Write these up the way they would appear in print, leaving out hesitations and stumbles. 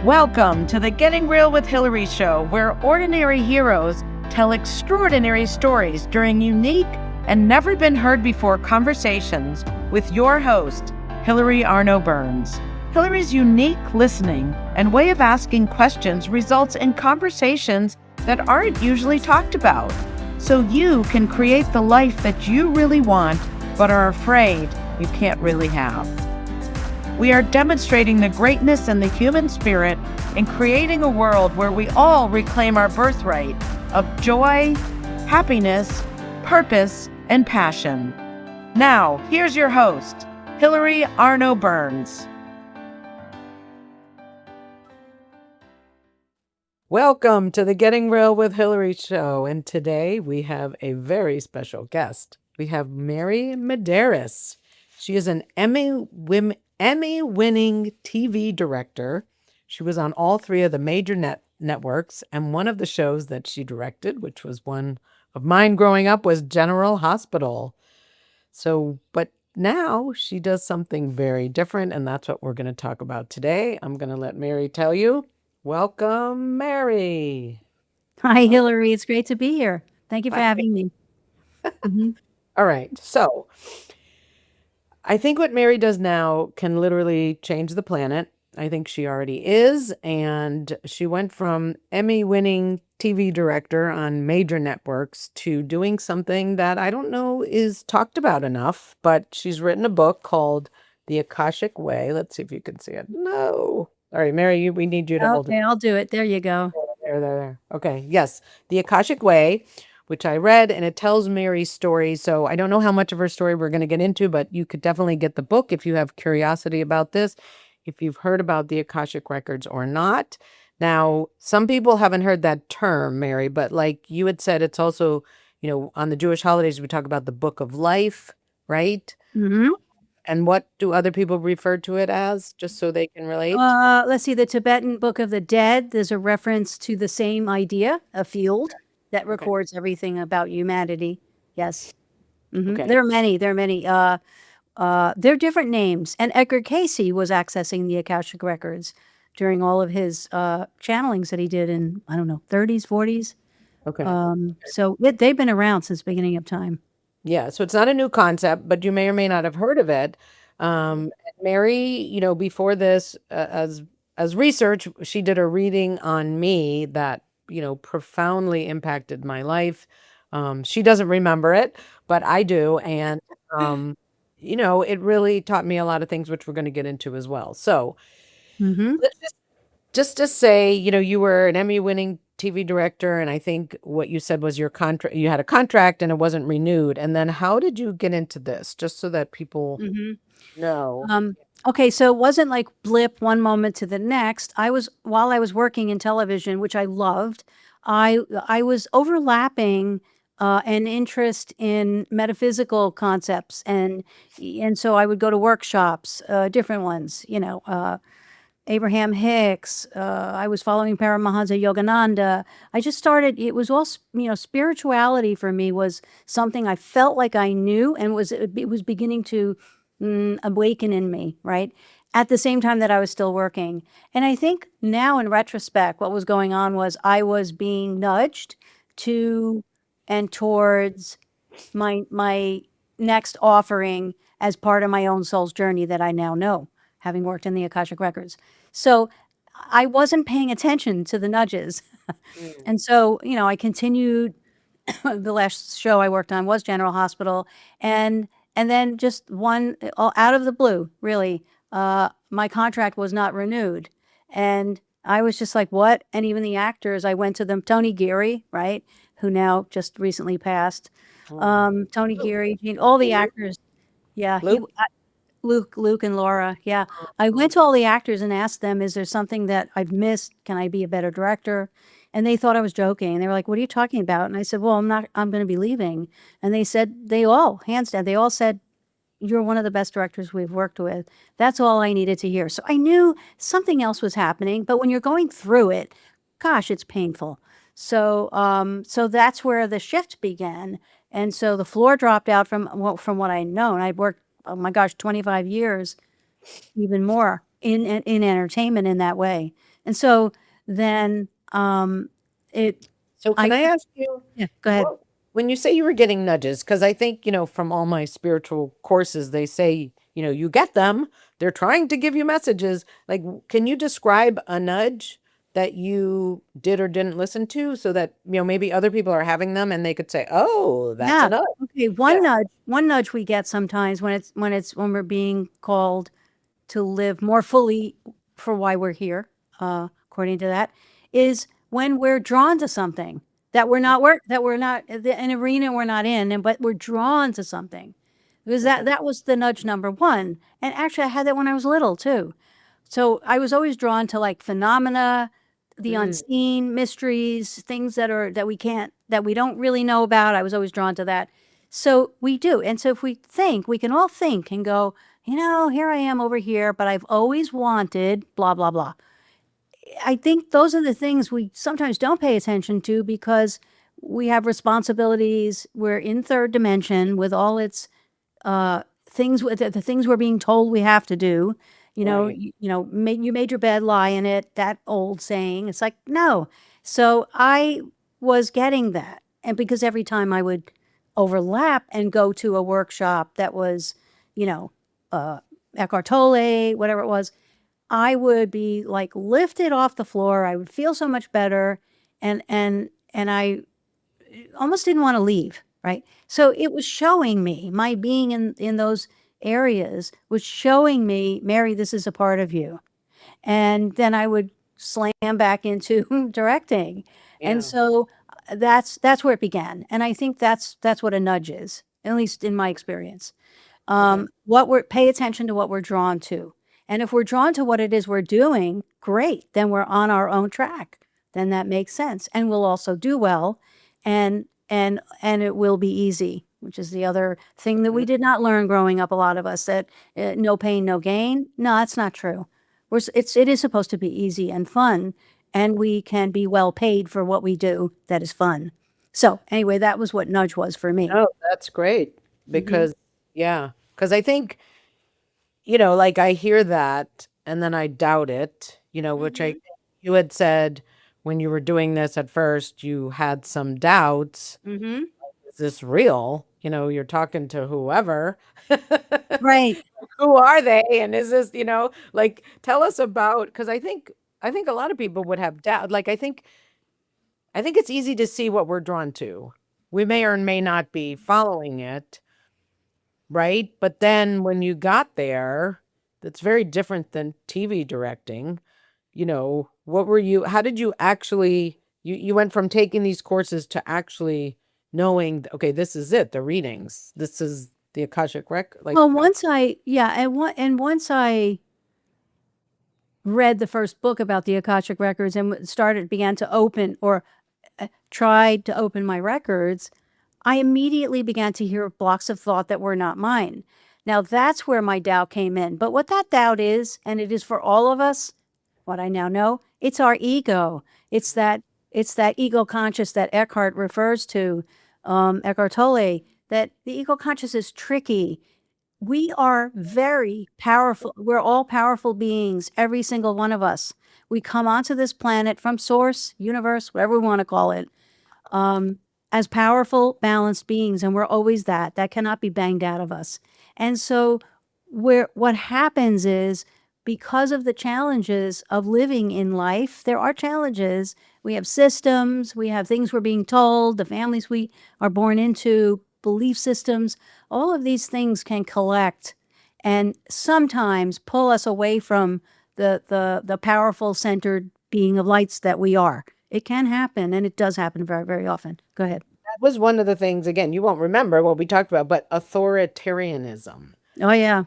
Welcome to the Getting Real with Hilary show, where ordinary heroes tell extraordinary stories during unique and never been heard before conversations with your host, Hilary Arno Burns. Hilary's unique listening and way of asking questions results in conversations that aren't usually talked about, so you can create the life that you really want but are afraid you can't really have. We are demonstrating the greatness in the human spirit and creating a world where we all reclaim our birthright of joy, happiness, purpose, and passion. Now, here's your host, Hilary Arno Burns. Welcome to the Getting Real with Hilary show, and today we have a very special guest. We have Mary Madeiras. She is an Emmy-winning TV director. She was on all three of the major networks, and one of the shows that she directed, which was one of mine growing up, was General Hospital. But now she does something very different, and that's what we're going to talk about today. I'm going to let Mary tell you. Welcome, Mary. Hi, Hilary. It's great to be here. Thank you for having me. All right. So I think what Mary does now can literally change the planet. I think she already is. And she went from Emmy-winning TV director on major networks to doing something that I don't know is talked about enough, but she's written a book called The Akashic Way. Let's see if you can see it. No. All right, Mary, we need you to hold it. Okay, I'll do it. There you go. There. Okay, yes. The Akashic Way, which I read, and it tells Mary's story. So I don't know how much of her story we're going to get into, but you could definitely get the book if you have curiosity about this, if you've heard about the Akashic Records or not. Now, some people haven't heard that term, Mary, but like you had said, it's also, on the Jewish holidays, we talk about the Book of Life, right? Mm-hmm. And what do other people refer to it as, just so they can relate? Let's see, the Tibetan Book of the Dead, there's a reference to the same idea, a field that records everything about humanity. Yes. Mm-hmm. Okay. There are many. There are different names. And Edgar Cayce was accessing the Akashic Records during all of his channelings that he did in, 30s, 40s. Okay. So they've been around since the beginning of time. Yeah, so it's not a new concept, but you may or may not have heard of it. Mary, before this, as research, she did a reading on me that, profoundly impacted my life. She doesn't remember it, but I do. And, it really taught me a lot of things, which we're going to get into as well. So let's just to say, you were an Emmy-winning TV director, and I think what you said was your contract. You had a contract, and it wasn't renewed. And then, how did you get into this? Just so that people know. Okay, so it wasn't like blip one moment to the next. While I was working in television, which I loved, I was overlapping an interest in metaphysical concepts, and so I would go to workshops, different ones, Abraham Hicks. I was following Paramahansa Yogananda. I just started, it was all, spirituality for me was something I felt like I knew, and it was beginning to awaken in me, right? At the same time that I was still working. And I think now in retrospect, what was going on was I was being nudged to and towards my next offering as part of my own soul's journey that I now know, having worked in the Akashic Records. So I wasn't paying attention to the nudges. And so, I continued. The last show I worked on was General Hospital. And then just out of the blue, really, my contract was not renewed. And I was just like, what? And even the actors, I went to them, Tony Geary, right, who now just recently passed. Tony Geary, all the actors. Yeah. Luke and Laura. Yeah. I went to all the actors and asked them, is there something that I've missed? Can I be a better director? And they thought I was joking. They were like, what are you talking about? And I said, well, I'm going to be leaving. And they said, hands down, they all said, you're one of the best directors we've worked with. That's all I needed to hear. So I knew something else was happening, but when you're going through it, gosh, it's painful. So that's where the shift began. And so the floor dropped out from what I'd known. I'd worked, 25 years, even more in entertainment in that way. And so then it So can I ask you, yeah, go ahead. when you say you were getting nudges, because I think, from all my spiritual courses, they say, you get them, they're trying to give you messages. Like, can you describe a nudge that you did or didn't listen to so that, maybe other people are having them and they could say, oh, that's a Yeah. nudge. Okay. Yeah. One nudge we get sometimes when we're being called to live more fully for why we're here, according to that, is when we're drawn to something that we're not an arena we're not in, but we're drawn to something. Because that was the nudge number one. And actually I had that when I was little too. So I was always drawn to like phenomena, the Mm, unseen, mysteries, things that we don't really know about. I was always drawn to that. So we do. And so if we can all think and go, here I am over here, but I've always wanted blah, blah, blah. I think those are the things we sometimes don't pay attention to because we have responsibilities. We're in third dimension with all its things, the things we're being told we have to do. right. You made your bed, lie in it. That old saying. It's like no. So I was getting that, and because every time I would overlap and go to a workshop that was, you know, Eckhart Tolle, whatever it was, I would be like lifted off the floor. I would feel so much better, and I almost didn't want to leave. Right. So it was showing me my being in those areas was showing me, Mary, this is a part of you. And then I would slam back into directing. And Yeah. so that's where it began. And I think that's what a nudge is, at least in my experience. Okay. Pay attention to what we're drawn to. And if we're drawn to what it is we're doing, great, then we're on our own track. Then that makes sense. And we'll also do well and it will be easy, which is the other thing that we did not learn growing up, a lot of us, that no pain, no gain. No, that's not true. It is supposed to be easy and fun, and we can be well paid for what we do that is fun. So anyway, that was what nudge was for me. Oh, that's great. Hmm. Because, yeah, because I think, like I hear that and then I doubt it, which I Hmm. think you had said when you were doing this at first, you had some doubts. Hmm. Is this real? You're talking to whoever. Right. Who are they? And is this, like tell us about, because I think a lot of people would have doubt. Like I think it's easy to see what we're drawn to. We may or may not be following it, right? But then when you got there, that's very different than TV directing. What were you, how did you actually, you went from taking these courses to actually knowing, okay, this is it, the readings, this is the Akashic record. Like, Well, once I read the first book about the Akashic records and began to open or tried to open my records, I immediately began to hear blocks of thought that were not mine. Now that's where my doubt came in. But what that doubt is, and it is for all of us, what I now know, it's our ego. It's that it's that ego conscious that Eckhart refers to, Eckhart Tolle, that the ego conscious is tricky. We are very powerful. We're all powerful beings, every single one of us. We come onto this planet from source, universe, whatever we want to call it, um, as powerful, balanced beings, and we're always that. That cannot be banged out of us. And so, what happens is because of the challenges of living in life, there are challenges. We have systems, we have things we're being told, the families we are born into, belief systems. All of these things can collect and sometimes pull us away from the powerful, centered being of lights that we are. It can happen, and it does happen very, very often. Go ahead. that was one of the things, again, you won't remember what we talked about, but authoritarianism, Oh, yeah.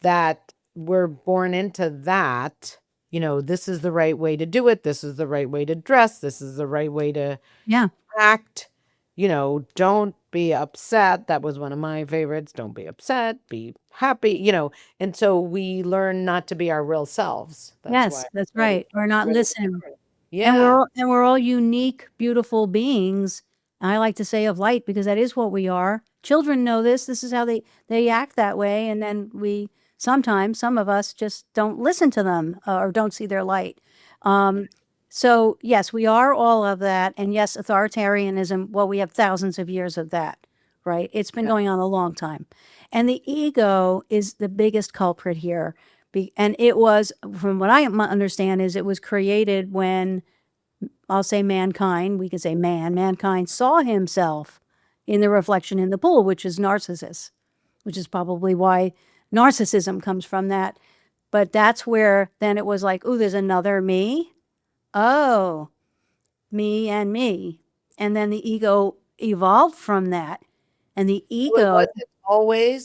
that we're born into that, this is the right way to do it. This is the right way to dress. This is the right way to Yeah. act. Don't be upset. That was one of my favorites. Don't be upset. Be happy, and so we learn not to be our real selves. That's why Yes, I that's read it. right. Or not Read it listen. different. And Yeah. we're all unique, beautiful beings. I like to say of light because that is what we are. Children know this. This is how they act that way, and then we Sometimes some of us just don't listen to them or don't see their light. So yes, we are all of that. And yes, authoritarianism, well, we have thousands of years of that, right? It's been going on a long time. And the ego is the biggest culprit here. And it was, from what I understand, is it was created when, I'll say mankind, we could say mankind saw himself in the reflection in the pool, which is narcissus, which is probably why narcissism comes from that. But that's where then it was like, oh, there's another me. Oh, me and me. And then the ego evolved from that. And the ego,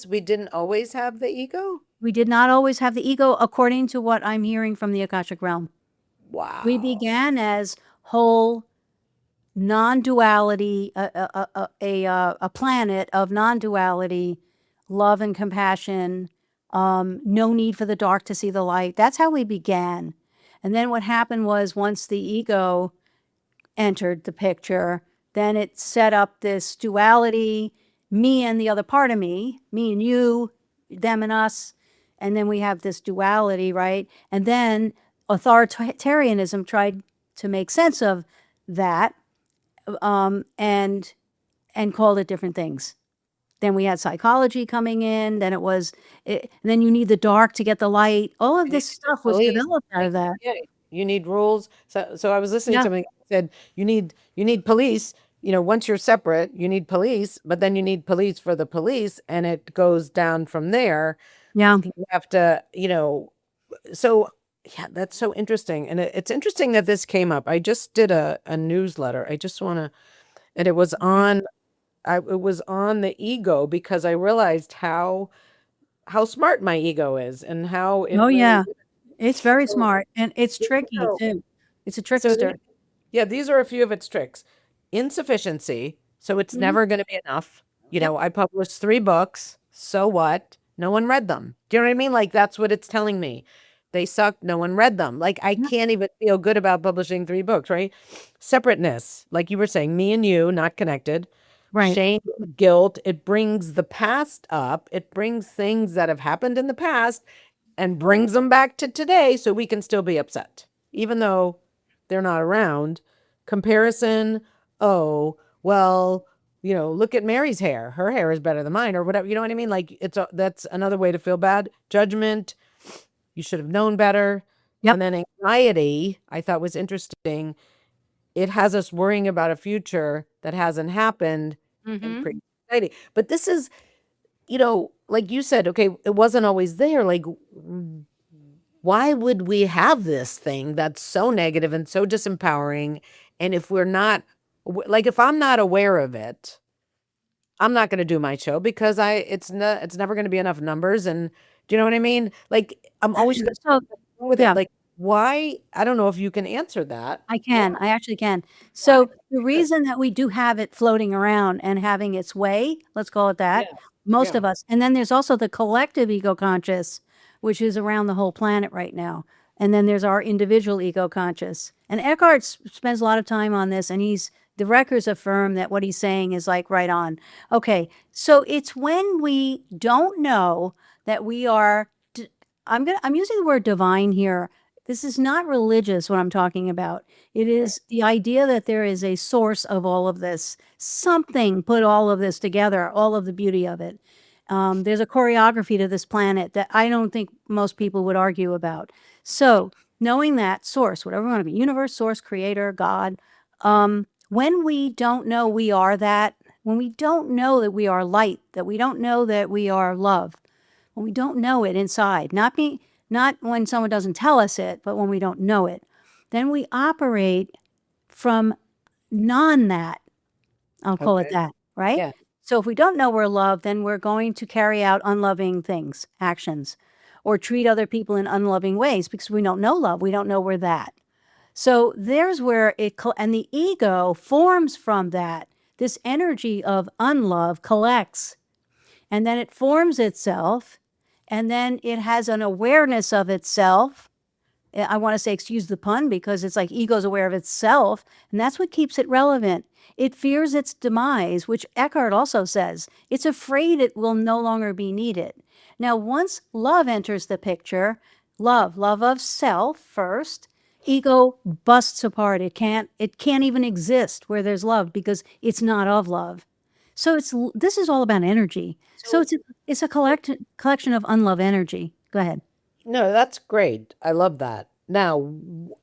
We didn't always have the ego? we did not always have the ego, according to what I'm hearing from the Akashic realm. Wow. We began as whole non-duality, a planet of non-duality, love and compassion, no need for the dark to see the light. That's how we began. And then what happened was, once the ego entered the picture, then it set up this duality, me and the other part of me and you, them and us. And then we have this duality, right? And then authoritarianism tried to make sense of that, and called it different things. Then we had psychology coming in. Then and then you need the dark to get the light. All of this stuff was developed out of that. Yeah, you need rules. So I was listening Yeah. to something that said you need police. Once you're separate, you need police, but then you need police for the police, and it goes down from there. Yeah. You have to, so yeah, that's so interesting. And it's interesting that this came up. I just did a newsletter. I just want to, and it was on the ego, because I realized how smart my ego is, and how it Oh, really yeah. is. It's very So, smart, and it's tricky so- too. It's a so trickster. these are a few of its tricks. Insufficiency. So it's Mhm. never going to be enough. Yep. I published 3 books. So what? No one read them. Do you know what I mean? Like, that's what it's telling me. They sucked. No one read them. Like, I Yeah. can't even feel good about publishing 3 books, right? Separateness. Like you were saying, me and you, not connected. Right. Shame, guilt. It brings the past up. It brings things that have happened in the past and brings them back to today, so we can still be upset, even though they're not around. Comparison. Oh, well, look at Mary's hair. Her hair is better than mine, or whatever. You know what I mean? Like, that's another way to feel bad. Judgment. You should have known better. Yep. And then anxiety, I thought was interesting. It has us worrying about a future that hasn't happened, and Mhm. creates anxiety. But this is, like you said, okay, it wasn't always there. Like, why would we have this thing that's so negative and so disempowering? And if we're not, like, if I'm not aware of it, I'm not going to do my show, because it's never going to be enough numbers. And do you know what I mean? Like, I'm always going So, with yeah. it. Like, why? I don't know if you can answer that. I can. I actually can. So the reason that we do have it floating around and having its way, let's call it that, most of us. And then there's also the collective ego conscious, which is around the whole planet right now. And then there's our individual ego conscious. And Eckhart spends a lot of time on this, and the records affirm that what he's saying is like right on. Okay, so it's when we don't know that we are, I'm using the word divine here. This is not religious, what I'm talking about. It is the idea that there is a source of all of this. Something put all of this together, all of the beauty of it. There's a choreography to this planet that I don't think most people would argue about. So knowing that source, whatever we want to be, universe, source, creator, God, when we don't know we are that, when we don't know that we are light, that we don't know that we are love, when we don't know it inside, not when someone doesn't tell us it, but when we don't know it, then we operate from that. I'll call it that, right? Yeah. So if we don't know we're loved, then we're going to carry out unloving things, actions, or treat other people in unloving ways, because we don't know love. We don't know we're that. So there's where and the ego forms from that. This energy of unlove collects, and then it forms itself, and then it has an awareness of itself. I want to say, excuse the pun, because it's like ego's aware of itself, and that's what keeps it relevant. It fears its demise, which Eckhart also says. It's afraid it will no longer be needed. Now, once love enters the picture, love of self first, ego busts apart. It can't even exist where there's love because it's not of love. So this is all about energy. So it's a collection of unloved energy. Go ahead. No, that's great. I love that. Now,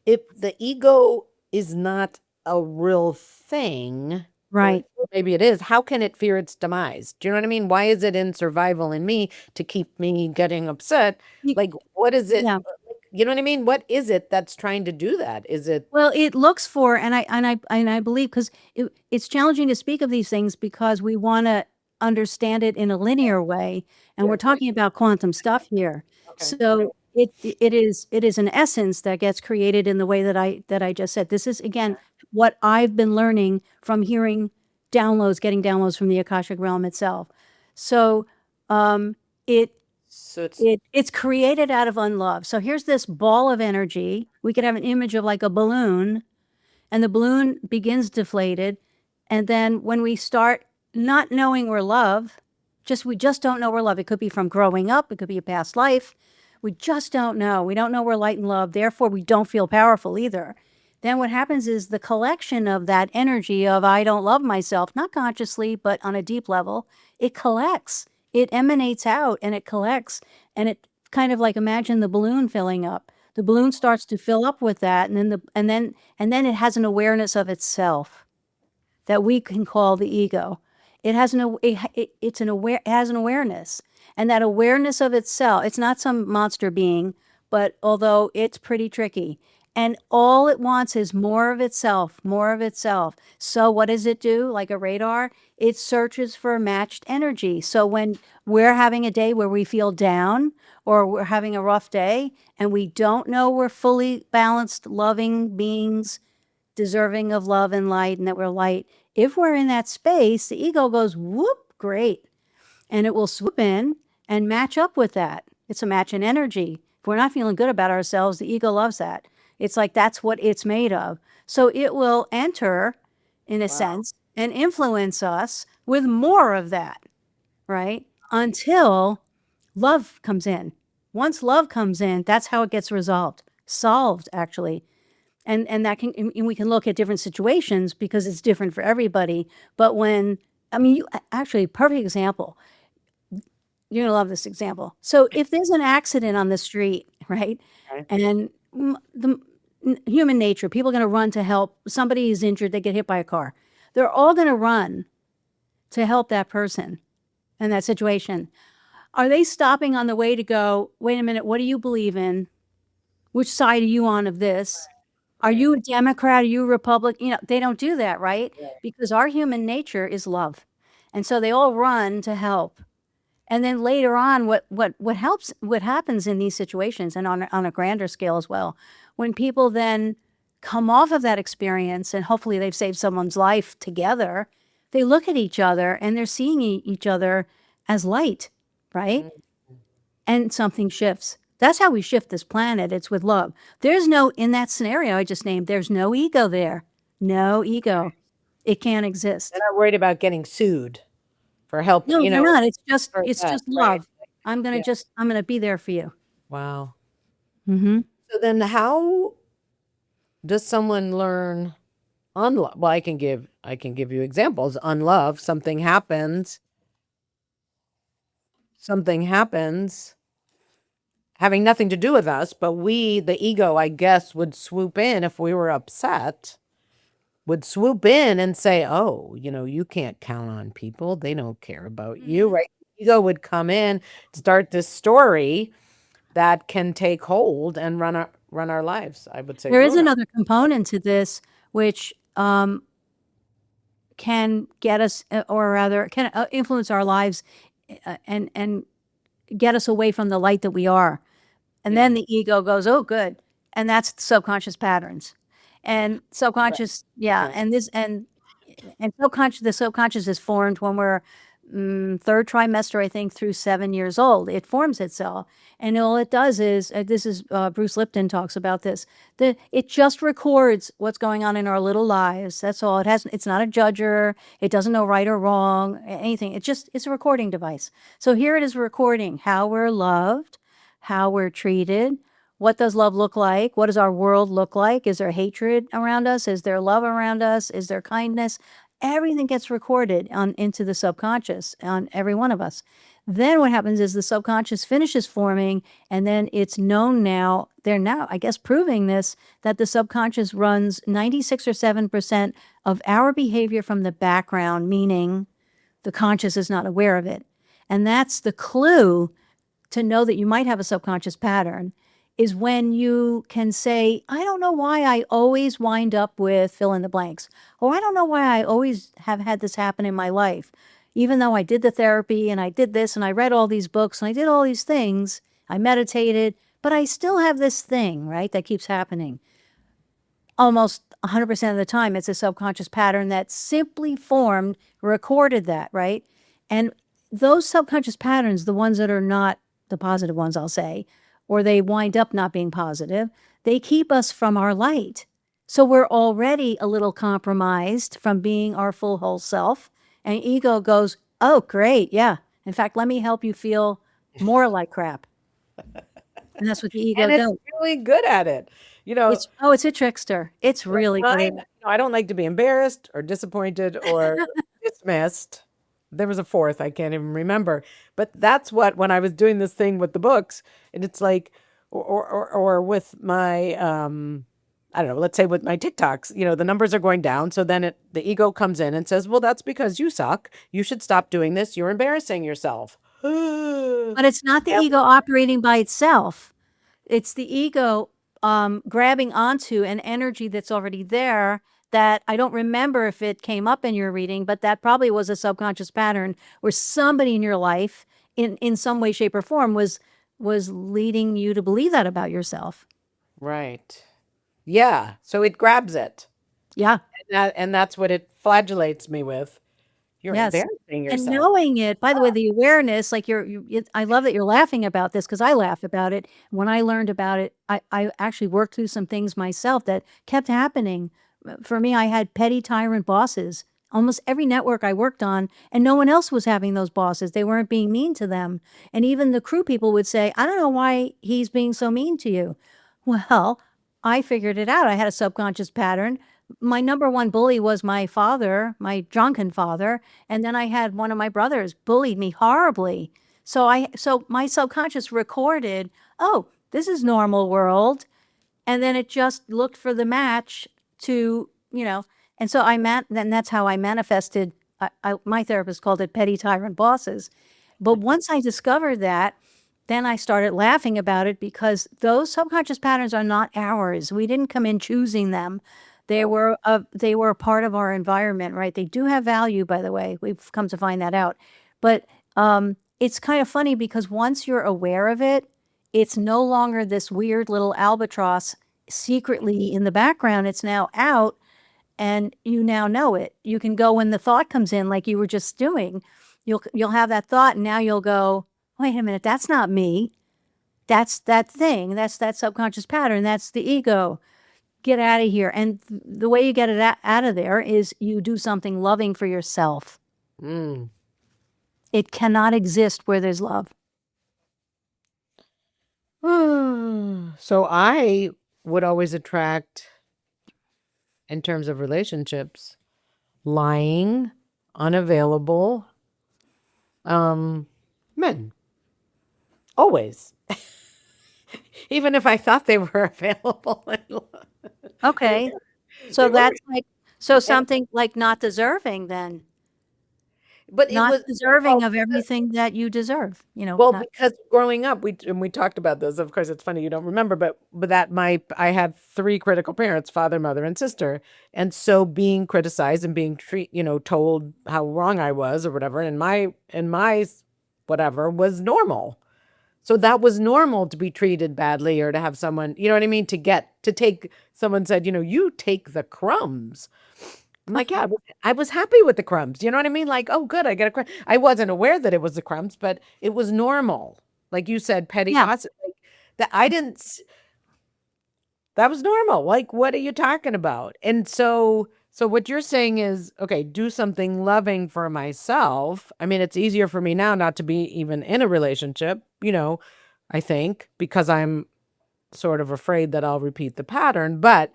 if the ego is not a real thing, Right. or maybe it is, how can it fear its demise? Do you know what I mean? Why is it in survival in me to keep me getting upset? You- Like, what is it? yeah. You know what I mean? What is it that's trying to do that? Is it Well, it looks for, and I believe, because it's challenging to speak of these things because we want to understand it in a linear way, and we're talking about quantum stuff here. okay? So it is an essence that gets created in the way that I just said. This is again what I've been learning from hearing getting downloads from the Akashic realm itself. So it So it's it's created out of unlove. So here's this ball of energy. We could have an image of like a balloon, and the balloon begins deflated. And then when we start not knowing we're love, we just don't know we're love. It could be from growing up, it could be a past life. We just don't know. We don't know we're light and love. Therefore, we don't feel powerful either. Then what happens is the collection of that energy of I don't love myself, not consciously, but on a deep level, it collects. It emanates out and it collects. And it kind of like, imagine the balloon filling up. The balloon starts to fill up with that, and then it has an awareness of itself that we can call the ego. It has it has an awareness, and that awareness of itself. It's not some monster being, but although it's pretty tricky, and all it wants is more of itself, more of itself. So what does it do? Like a radar, it searches for matched energy. So when we're having a day where we feel down, or we're having a rough day, and we don't know we're fully balanced, loving beings, deserving of love and light, and that we're light. If we're in that space, the ego goes, whoop, great. And it will swoop in and match up with that. It's a match in energy. If we're not feeling good about ourselves, the ego loves that. It's like that's what it's made of. So it will enter, in a sense, and influence us with more of that, right? Until love comes in. Once love comes in, that's how it gets solved, actually. And that can, and we can look at different situations because it's different for everybody. But actually, perfect example. You're gonna love this example. So if there's an accident on the street, right, Okay. and human nature, people are gonna run to help. Somebody is injured, they get hit by a car. They're all gonna run to help that person in that situation. Are they stopping on the way to go, wait a minute, what do you believe in? Which side are you on of this? Are you a Democrat? Are you a Republican? They don't do that, right? Because our human nature is love. And so they all run to help. And then later on, what happens in these situations, and on a grander scale as well, when people then come off of that experience and hopefully they've saved someone's life together, they look at each other and they're seeing each other as light, right? And something shifts. That's how we shift this planet. It's with love. In that scenario I just named, there's no ego there. No ego. It can't exist. They're not worried about getting sued for help, No, they're not. It's just for it's that, just right? love. I'm gonna be there for you. Wow. Mm-hmm. So then how does someone learn unlove? Well, I can give you examples. Unlove, something happens having nothing to do with us, but we, the ego, I guess, would swoop in if we were upset, would swoop in and say, oh, you can't count on people. They don't care about you, right? Ego would come in, start this story that can take hold and run our lives, I would say. There is ruin our- another component to this, which can get us, or rather, can influence our lives, and get us away from the light that we are. And then the ego goes, oh, good. And that's subconscious patterns. And subconscious, yeah. Okay. And the subconscious is formed when we're third trimester, I think, through 7 years old. It forms itself. And all it does is, Bruce Lipton talks about this, that it just records what's going on in our little lives. That's all. It's not a judger. It doesn't know right or wrong, anything. It's a recording device. So here it is recording how we're loved, how we're treated. What does love look like? What does our world look like? Is there hatred around us? Is there love around us? Is there kindness? Everything gets recorded into the subconscious on every one of us. Then what happens is the subconscious finishes forming, and then it's known now, they're now, I guess, proving this, that the subconscious runs 96 or 7% of our behavior from the background, meaning the conscious is not aware of it. And that's the clue to know that you might have a subconscious pattern, is when you can say, I don't know why I always wind up with fill in the blanks, or I don't know why I always have had this happen in my life. Even though I did the therapy and I did this and I read all these books and I did all these things, I meditated, but I still have this thing, right, that keeps happening. Almost 100% of the time, it's a subconscious pattern that simply formed, recorded that, right? And those subconscious patterns, the ones that are not the positive ones, I'll say, or they wind up not being positive, they keep us from our light. So we're already a little compromised from being our full whole self. And ego goes, oh, great, yeah. In fact, let me help you feel more like crap. And that's what the ego And it's does. really good at it. It's a trickster. It's really good at it. I don't like to be embarrassed or disappointed or dismissed. There was a fourth, I can't even remember. But that's what, when I was doing this thing with the books, and it's like, or with my, I don't know, let's say with my TikToks, the numbers are going down. So then the ego comes in and says, well, that's because you suck. You should stop doing this. You're embarrassing yourself. But it's not the ego operating by itself. It's the ego grabbing onto an energy that's already there that I don't remember if it came up in your reading, but that probably was a subconscious pattern where somebody in your life in some way, shape, or form was leading you to believe that about yourself. Right. Yeah. So it grabs it. Yeah. And that's what it flagellates me with. You're embarrassing yourself. And knowing it, by the way, the awareness, like I love that you're laughing about this, because I laugh about it. When I learned about it, I actually worked through some things myself that kept happening. For me, I had petty tyrant bosses, almost every network I worked on, and no one else was having those bosses. They weren't being mean to them. And even the crew people would say, I don't know why he's being so mean to you. Well, I figured it out. I had a subconscious pattern. My number one bully was my father, my drunken father. And then I had one of my brothers bullied me horribly. So my subconscious recorded, oh, this is normal world. And then it just looked for the match to, and so then that's how I manifested. My therapist called it petty tyrant bosses. But once I discovered that, then I started laughing about it, because those subconscious patterns are not ours. We didn't come in choosing them. They were a part of our environment, right? They do have value, by the way. We've come to find that out. But it's kind of funny, because once you're aware of it, it's no longer this weird little albatross secretly in the background. It's now out, and you now know it. You can go when the thought comes in, like you were just doing. You'll have that thought, and now you'll go, wait a minute, that's not me. That's that thing. That's that subconscious pattern. That's the ego. Get out of here. And the way you get it out of there is you do something loving for yourself. It cannot exist where there's love. So I would always attract, in terms of relationships, lying, unavailable men. Always. Even if I thought they were available. Okay. So that's like, something like not deserving then. But Not it was deserving of everything that you deserve, well, because growing up, we talked about this. Of course, it's funny you don't remember, but that I had 3 critical parents: father, mother, and sister. And so being criticized and being told how wrong I was or whatever, and my whatever was normal. So that was normal, to be treated badly or to have someone, you know what I mean, to take someone said, you take the crumbs. I'm like, yeah, I was happy with the crumbs. You know what I mean? Like, oh, good, I get a crumb. I wasn't aware that it was the crumbs, but it was normal. Like you said, petty Yeah. gossip. Like, that I didn't. That was normal. Like, what are you talking about? And so what you're saying is, okay, do something loving for myself. I mean, it's easier for me now not to be even in a relationship, I think, because I'm sort of afraid that I'll repeat the pattern. But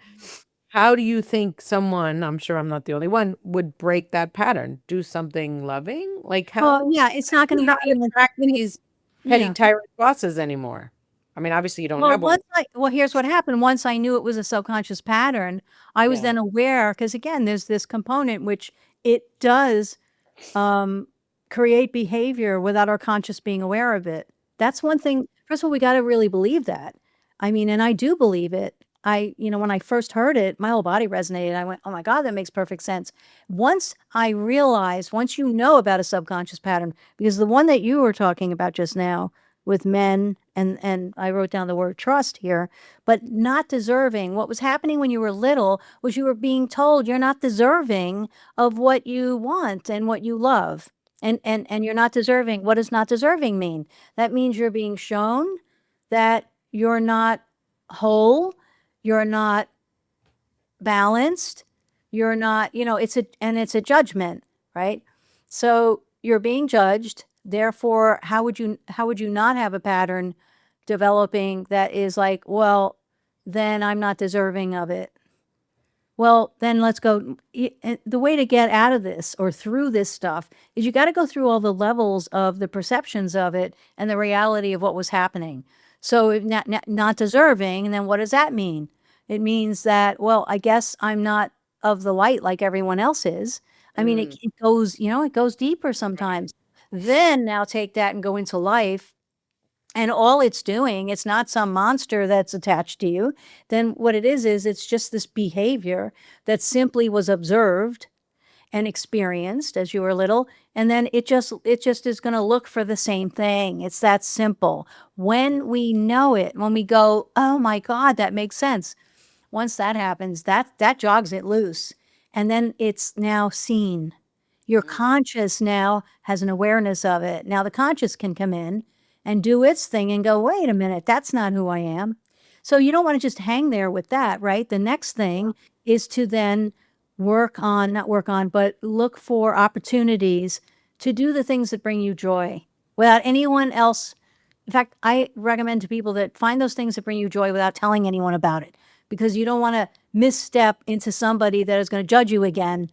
how do you think someone, I'm sure I'm not the only one, would break that pattern? Do something loving? Like, how Well, yeah, it's not going do to you be, not attract these petty yeah. tyrant bosses anymore? I mean, obviously you don't Well, have one. here's what happened. Once I knew it was a subconscious pattern, I was Yeah. then aware, because again, there's this component which it does create behavior without our conscious being aware of it. That's one thing. First of all, we got to really believe that. I mean, and I do believe it. When I first heard it, my whole body resonated. I went, oh my God, that makes perfect sense. Once I realized, once you know about a subconscious pattern, because the one that you were talking about just now with men, and I wrote down the word trust here, but not deserving. What was happening when you were little was you were being told you're not deserving of what you want and what you love. And you're not deserving. What does not deserving mean? That means you're being shown that you're not whole, you're not balanced, you're not, it's a judgment, right? So you're being judged. Therefore, how would you not have a pattern developing that is like, well, then I'm not deserving of it. Well, then let's go. The way to get out of this or through this stuff is you got to go through all the levels of the perceptions of it and the reality of what was happening. So if not deserving, and then what does that mean? It means that, well, I guess I'm not of the light like everyone else is. I mean, it goes, it goes deeper sometimes. Then now take that and go into life. And all it's doing, it's not some monster that's attached to you. Then what it is it's just this behavior that simply was observed and experienced as you were little. And then it just is going to look for the same thing. It's that simple. When we know it, when we go, oh my God, that makes sense. Once that happens, that jogs it loose. And then it's now seen. Your conscious now has an awareness of it. Now the conscious can come in and do its thing and go, wait a minute, that's not who I am. So you don't want to just hang there with that, right? The next thing is to then but look for opportunities to do the things that bring you joy without anyone else. In fact, I recommend to people that find those things that bring you joy without telling anyone about it, because you don't want to misstep into somebody that is going to judge you again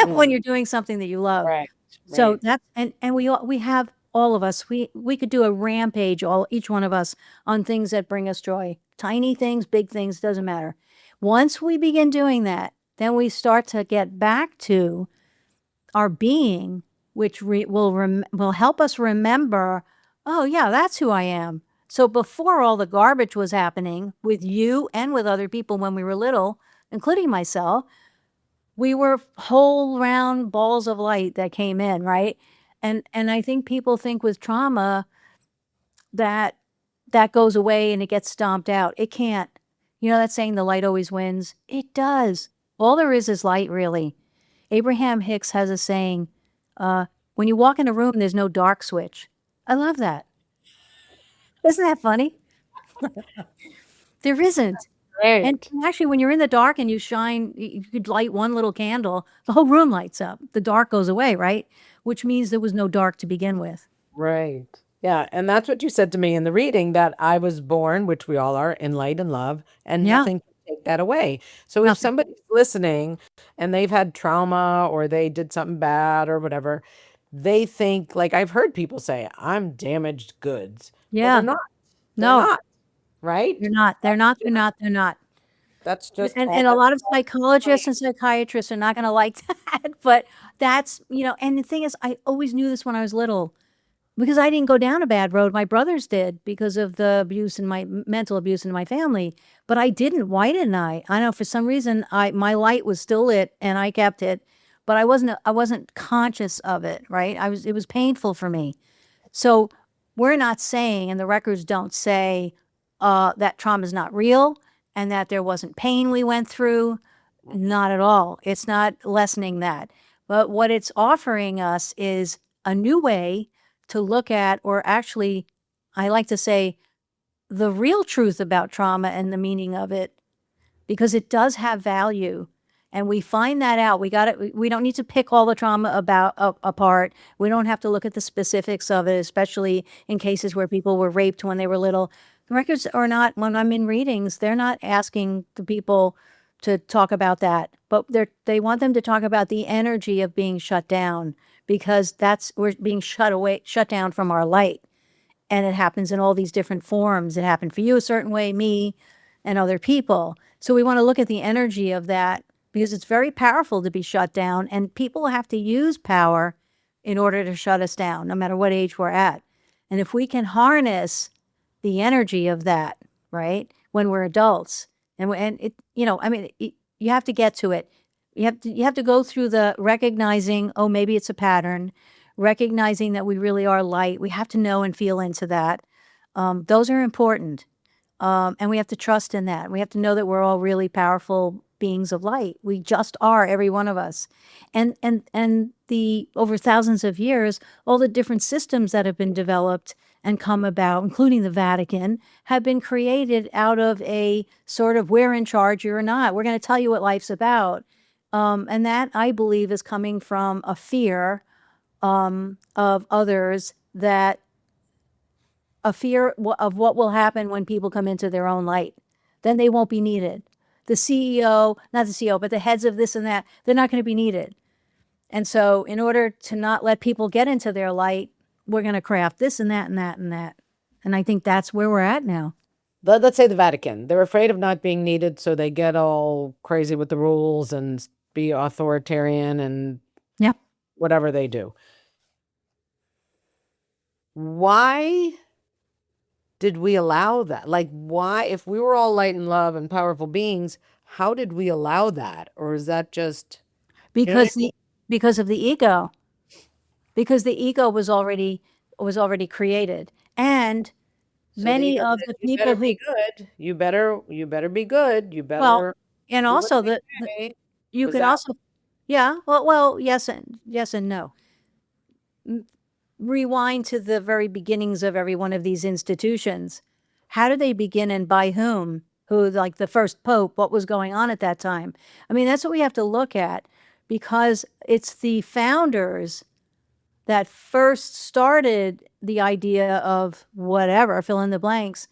when you're doing something that you love. Right. So that's, and we have, all of us, we could do a rampage, each one of us, on things that bring us joy. Tiny things, big things, doesn't matter. Once we begin doing that, then we start to get back to our being, which will help us remember, oh yeah, that's who I am. So before all the garbage was happening with you and with other people when we were little, including myself, we were whole round balls of light that came in, right? And I think people think with trauma that goes away and it gets stomped out. It can't. You know that saying, the light always wins? It does. All there is light, really. Abraham Hicks has a saying, when you walk in a room, there's no dark switch. I love that. Isn't that funny? There isn't. Right. And actually, when you're in the dark and you shine, you could light one little candle, the whole room lights up. The dark goes away, right? Which means there was no dark to begin with. Right. Yeah. And that's what you said to me in the reading, that I was born, which we all are, in light and love, and Yeah. nothing can take that away. So if Nothing. somebody's listening and they've had trauma or they did something bad or whatever, they think, like I've heard people say, I'm damaged goods. Well, Yeah. they're not. They're No, not. Right? they're not. They're not. They're not. They're not. That's just And all a lot of that's psychologists and psychiatrists are not going to like that. But that's, and the thing is, I always knew this when I was little, because I didn't go down a bad road. My brothers did because of the abuse and my mental abuse in my family. But I didn't. Why didn't I? I know for some reason my light was still lit and I kept it, but I wasn't conscious of it, right? It was painful for me. So we're not saying, and the records don't say, that trauma is not real and that there wasn't pain we went through. Not at all. It's not lessening that. But what it's offering us is a new way to look at, or actually, I like to say, the real truth about trauma and the meaning of it, because it does have value. And we find that out. We don't need to pick all the trauma apart. We don't have to look at the specifics of it, especially in cases where people were raped when they were little. The records are not, when I'm in readings, they're not asking the people to talk about that, but they want them to talk about the energy of being shut down, because we're being shut down from our light. And it happens in all these different forms. It happened for you a certain way, me, and other people. So we want to look at the energy of that, because it's very powerful to be shut down, and people have to use power in order to shut us down, no matter what age we're at. And if we can harness the energy of that, right, when we're adults, and it, you have to get to it. You have to go through the recognizing, oh, maybe it's a pattern, recognizing that we really are light. We have to know and feel into that. Those are important. And we have to trust in that. We have to know that we're all really powerful beings of light. We just are, every one of us. And the over thousands of years, all the different systems that have been developed and come about, including the Vatican, have been created out of a sort of, we're in charge, you're not. We're going to tell you what life's about. And that, I believe, is coming from a fear of others, that a fear of what will happen when people come into their own light. Then they won't be needed. The CEO, not the CEO, but the heads of this and that, they're not going to be needed. And so in order to not let people get into their light, we're going to craft this and that and that and that. And I think that's where we're at now. Let's say the Vatican. They're afraid of not being needed, so they get all crazy with the rules and be authoritarian and whatever they do. Why did we allow that? Like, why, if we were all light and love and powerful beings, how did we allow that? Or is that just because of the ego? Because the ego was already created, and so many of the people be good. You better be good. You better. Well, and also you could also, well, yes and no. Rewind to the very beginnings of every one of these institutions. How did they begin, and by whom? Who, like the first pope, what was going on at that time? I mean, that's what we have to look at, because it's the founders that first started the idea of whatever, fill in the blanks.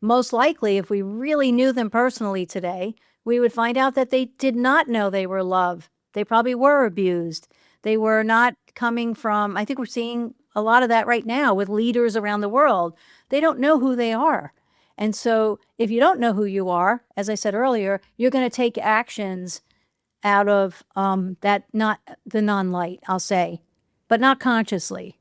Most likely, if we really knew them personally today, we would find out that they did not know they were loved. They probably were abused. They were not coming from, I think we're seeing a lot of that right now with leaders around the world. They don't know who they are. And so if you don't know who you are, as I said earlier, you're going to take actions out of that, not the non-light, I'll say, but not consciously.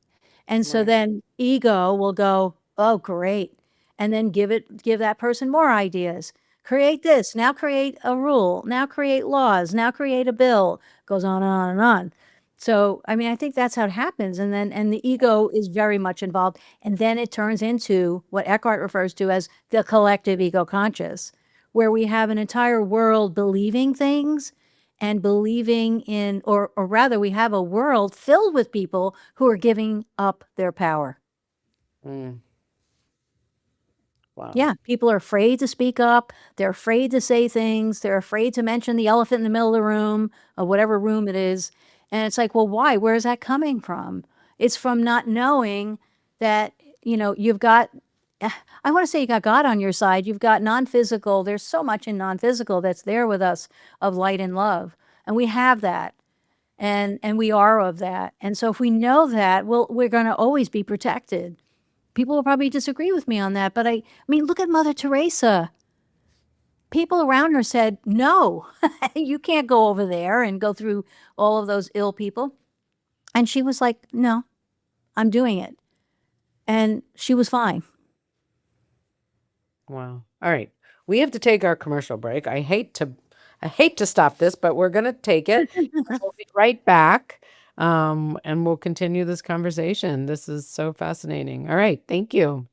And so then ego will go, oh, great. And then give that person more ideas. Create this, now create a rule, now create laws, now create a bill, goes on and on and on. So, I mean, I think that's how it happens. And the ego is very much involved. And then it turns into what Eckhart refers to as the collective ego conscious, where we have an entire world believing things and believing in, or rather we have a world filled with people who are giving up their power. Wow. Yeah, people are afraid to speak up. They're afraid to say things. They're afraid to mention the elephant in the middle of the room, or whatever room it is. And it's like, well, why? Where is that coming from? It's from not knowing that, you've got, I want to say you got God on your side. You've got non-physical. There's so much in non-physical that's there with us of light and love. And we have that. And we are of that. And so if we know that, we're going to always be protected. People will probably disagree with me on that. But I mean, look at Mother Teresa. People around her said, no, you can't go over there and go through all of those ill people. And she was like, no, I'm doing it. And she was fine. Wow. All right. We have to take our commercial break. I hate to stop this, but we're going to take it. We'll be right back. And we'll continue this conversation. This is so fascinating. All right. Thank you.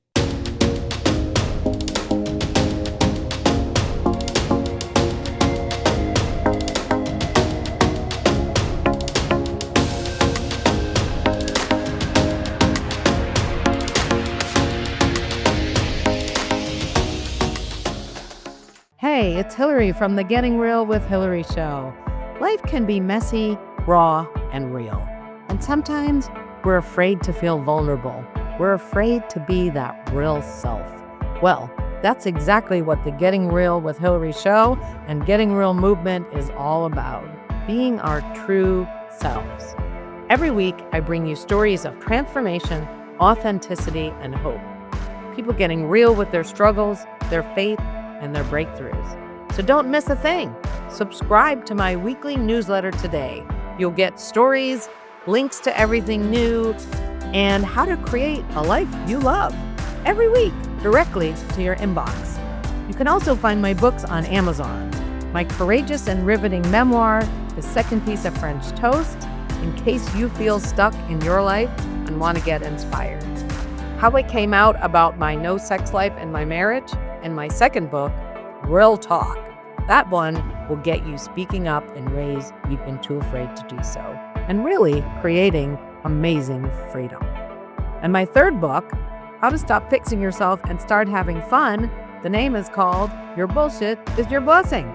it's Hilary from the Getting Real with Hilary show. Life can be messy, raw, and real. And sometimes we're afraid to feel vulnerable. We're afraid to be that real self. Well, that's exactly what the Getting Real with Hilary show and Getting Real movement is all about. Being our true selves. Every week, I bring you stories of transformation, authenticity, and hope. People getting real with their struggles, their faith, and their breakthroughs. So don't miss a thing. Subscribe to my weekly newsletter today. You'll get stories, links to everything new, and how to create a life you love every week directly to your inbox. You can also find my books on Amazon. My courageous and riveting memoir, The Second Piece of French Toast, in case you feel stuck in your life and want to get inspired. How I came out about my no sex life and my marriage, and my second book, Real Talk. That one will get you speaking up in ways you've been too afraid to do so, and really creating amazing freedom. And my third book, How to Stop Fixing Yourself and Start Having Fun, the name is called Your Bullshit is Your Blessing.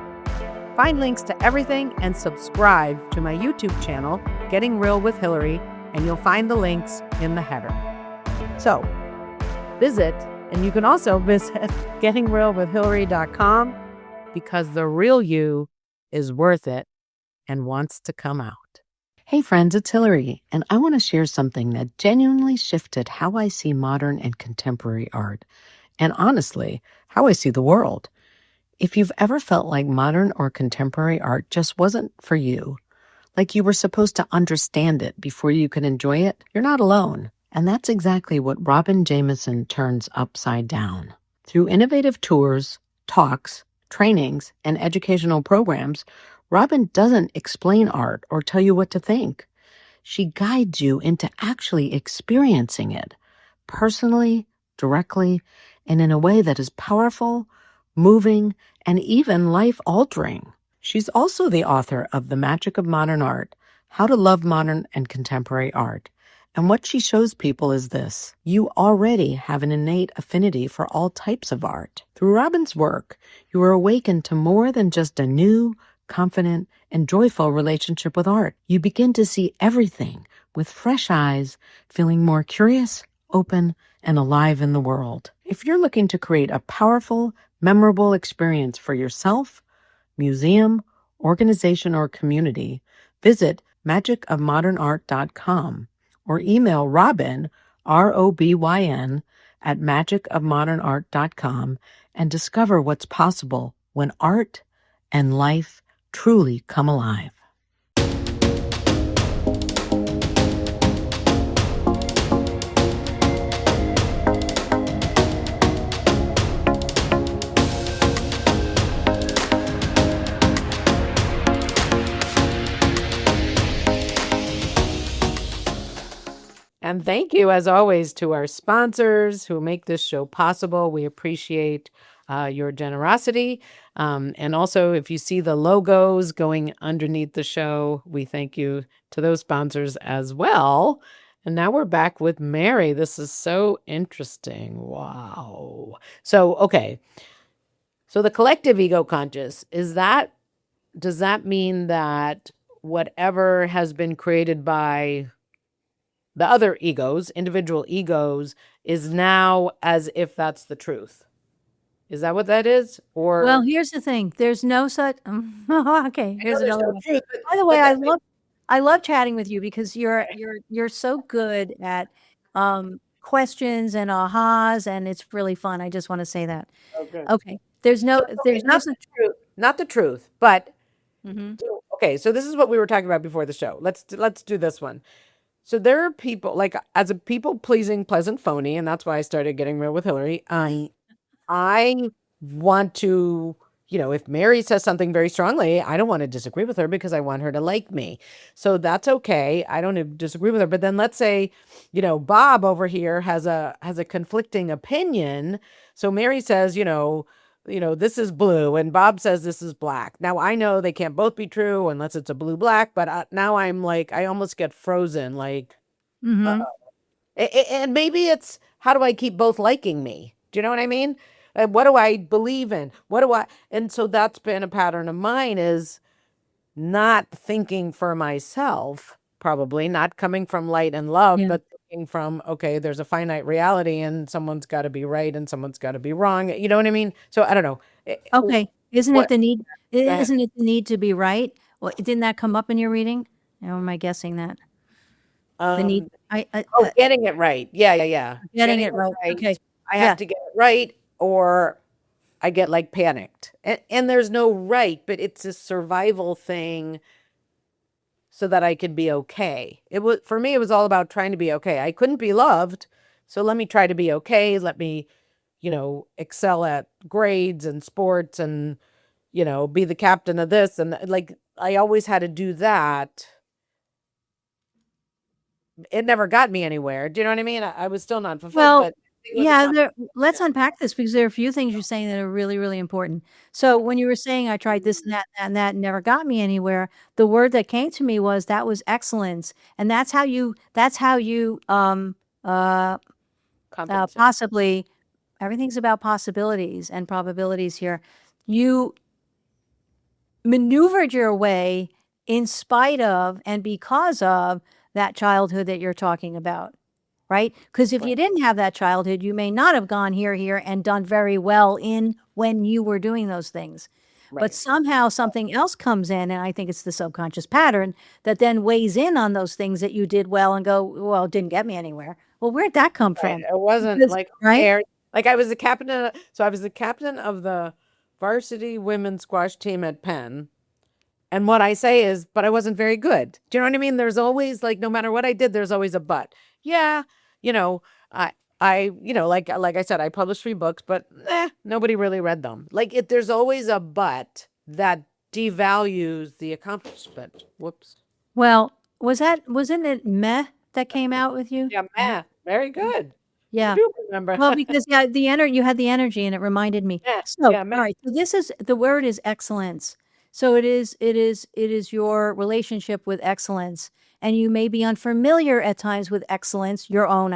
Find links to everything and subscribe to my YouTube channel, Getting Real with Hilary, and you'll find the links in the header. So, visit, and you can also visit gettingrealwithhilary.com because the real you is worth it and wants to come out. Hey friends, it's Hilary, and I want to share something that genuinely shifted how I see modern and contemporary art, and honestly, how I see the world. If you've ever felt like modern or contemporary art just wasn't for you, like you were supposed to understand it before you could enjoy it, you're not alone. And that's exactly what Robin Jameson turns upside down. Through innovative tours, talks, trainings, and educational programs, Robin doesn't explain art or tell you what to think. She guides you into actually experiencing it, personally, directly, and in a way that is powerful, moving, and even life-altering. She's also the author of The Magic of Modern Art, How to Love Modern and Contemporary Art. And what she shows people is this: you already have an innate affinity for all types of art. Through Robin's work, you are awakened to more than just a new, confident, and joyful relationship with art. You begin to see everything with fresh eyes, feeling more curious, open, and alive in the world. If you're looking to create a powerful, memorable experience for yourself, museum, organization, or community, visit magicofmodernart.com or email Robin, ROBYN, at magicofmodernart.com and discover what's possible when art and life truly come alive. And thank you, as always, to our sponsors who make this show possible. We appreciate your generosity. And also, if you see the logos going underneath the show, we thank you to those sponsors as well. And now we're back with Mary. This is so interesting. Wow. So, okay. So the collective ego conscious, does that mean that whatever has been created by the other egos, individual egos, is now as if that's the truth? Is that what that is? Or Well, here's the thing. There's no such. Okay, here's there's another no one. truth, By the way, but I love chatting with you because you're so good at questions and ahas, and it's really fun. I just want to say that. okay. Okay, there's no Okay, not the truth, not the truth, but Mhm. okay. So this is what we were talking about before the show. Let's do this one. So there are people, like, as a people-pleasing, pleasant phony, and that's why I started Getting Real with Hilary. I want to, if Mary says something very strongly, I don't want to disagree with her because I want her to like me. So that's okay. I don't disagree with her. But then let's say, Bob over here has a conflicting opinion. So Mary says, this is blue, and Bob says this is black. Now I know they can't both be true unless it's a blue-black, but now I'm like, I almost get frozen, like, Mhm. and maybe it's, how do I keep both liking me? Do you know what I mean? What do I believe in? What do I? And so that's been a pattern of mine, is not thinking for myself, probably not coming from light and love, Yeah. but thinking from, okay, there's a finite reality and someone's got to be right and someone's got to be wrong. You know what I mean? So I don't know. Okay. Isn't it What? the need? Go ahead. Isn't it the need to be right? Well, didn't that come up in your reading? Or am I guessing that the need? Oh, getting it right. Yeah, yeah, yeah. Getting it right. Okay. I Yeah. have to get it right, or I get like panicked. And there's no right, but it's a survival thing so that I could be okay. It was, for me, it was all about trying to be okay. I couldn't be loved, so let me try to be okay. Let me, excel at grades and sports and, be the captain of this. And like, I always had to do that. It never got me anywhere. Do you know what I mean? I was still not fulfilled, Well, but it was a yeah, let's yeah. unpack this because there are a few things you're saying that are really, really important. So when you were saying I tried this and that and never got me anywhere, the word that came to me was that was excellence. And that's how you Compensate. possibly, everything's about possibilities and probabilities here. You maneuvered your way in spite of and because of that childhood that you're talking about, right? Because if you Right. didn't have that childhood, you may not have gone here, and done very well in when you were doing those things. But Right. somehow something else comes in, and I think it's the subconscious pattern that then weighs in on those things that you did well and go, well, it didn't get me anywhere. Well, where'd that come Right. from? It wasn't Because, like, right? okay, like I was the captain so I was the captain of the varsity women's squash team at Penn. And what I say is, but I wasn't very good. Do you know what I mean? There's always, like, no matter what I did, there's always a but. Yeah, you know, I like I said, I published 3 books, but nobody really read them. Like, there's always a but that devalues the accomplishment. Whoops. Well, wasn't it meh that came out with you? Yeah, very good. You Yeah. do remember. Well, because you had the energy and it reminded me. Yeah, So, yeah, all right. So the word is excellence. So it is your relationship with excellence. And you may be unfamiliar at times with excellence, your own,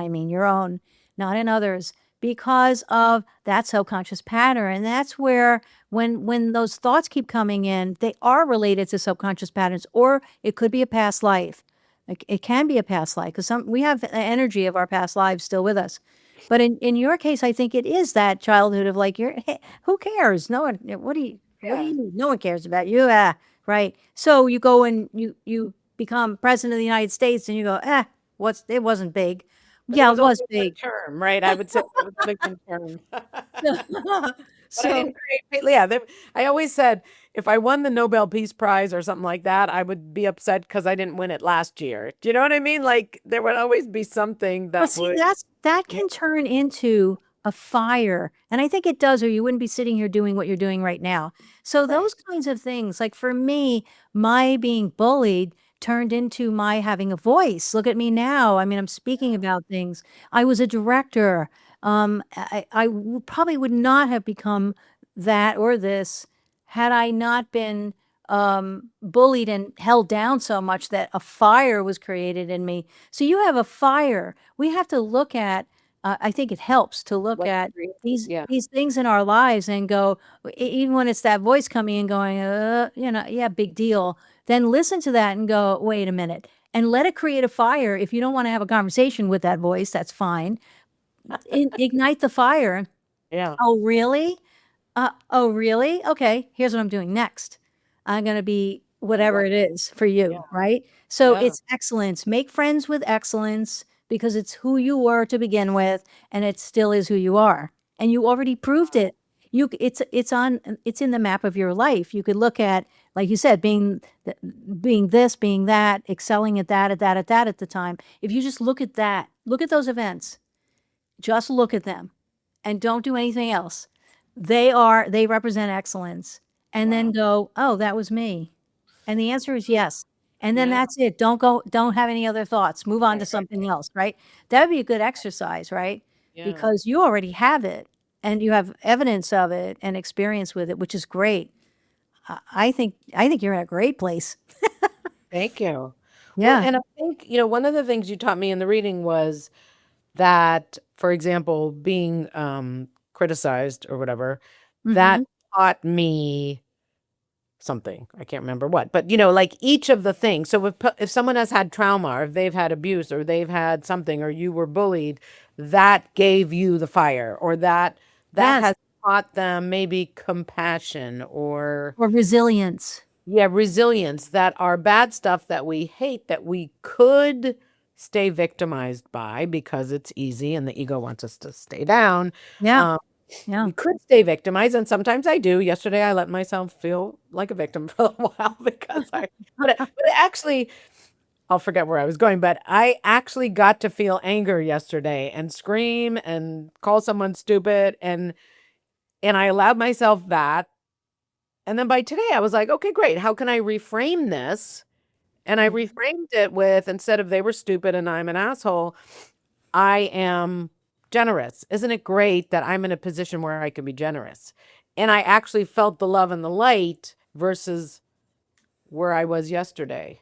not in others, because of that subconscious pattern. And that's where when those thoughts keep coming in, they are related to subconscious patterns, or it could be a past life. Like, it can be a past life because we have the energy of our past lives still with us. But in your case, I think it is that childhood of like, hey, who cares? No one, what do you, no one cares about you. Right. So you go and you become president of the United States and you go, it wasn't big. But Yeah, was it was also a big. good term, right? I would say it was a good term. But I So, didn't yeah, I always said if I won the Nobel Peace Prize or something like that, I would be upset because I didn't win it last year. Do you know what I mean? Like, there would always be something well, that see, would. that can turn into a fire. And I think it does, or you wouldn't be sitting here doing what you're doing right now. So those kinds of things, like for me, my being bullied turned into my having a voice. Look at me now. I mean, I'm speaking about things. I was a director. Probably would not have become that or this had I not been bullied and held down so much that a fire was created in me. So you have a fire. We have to look at, I think it helps to look What at created- these yeah. these things in our lives and go, even when it's that voice coming and going, yeah, big deal. Then listen to that and go, wait a minute, and let it create a fire. If you don't want to have a conversation with that voice, that's fine. Ignite the fire. Yeah. Oh, really? Oh, really? Okay, here's what I'm doing next. I'm going to be whatever it is for you, Yeah. right? So Yeah. it's excellence. Make friends with excellence because it's who you were to begin with, and it still is who you are. And you already proved it. It's in the map of your life. You could look at, like you said, being this, being that, excelling at that, at the time. If you just look at that, look at those events, just look at them, and don't do anything else. They represent excellence. And then go, oh, that was me. And the answer is yes. And then that's it. Don't have any other thoughts. Move on to something else, right? That would be a good exercise, right? Yeah. Because you already have it and you have evidence of it and experience with it, which is great. I think you're in a great place. Thank you. Yeah. Well, and I think, one of the things you taught me in the reading was that, for example, being criticized or whatever, that taught me something. I can't remember what, but like each of the things. So if someone has had trauma, or if they've had abuse, or they've had something, or you were bullied, that gave you the fire, or that Yes. has taught them maybe compassion or resilience. resilience, that are bad stuff that we hate, that we could stay victimized by because it's easy and the ego wants us to stay down. Yeah. Yeah. We could stay victimized, and sometimes I do. Yesterday, I let myself feel like a victim for a while because but actually, I'll forget where I was going, but I actually got to feel anger yesterday and scream and call someone stupid, and I allowed myself that. And then by today, I was like, okay, great. How can I reframe this? And I reframed it with, instead of they were stupid and I'm an asshole, I am generous. Isn't it great that I'm in a position where I can be generous? And I actually felt the love and the light versus where I was yesterday.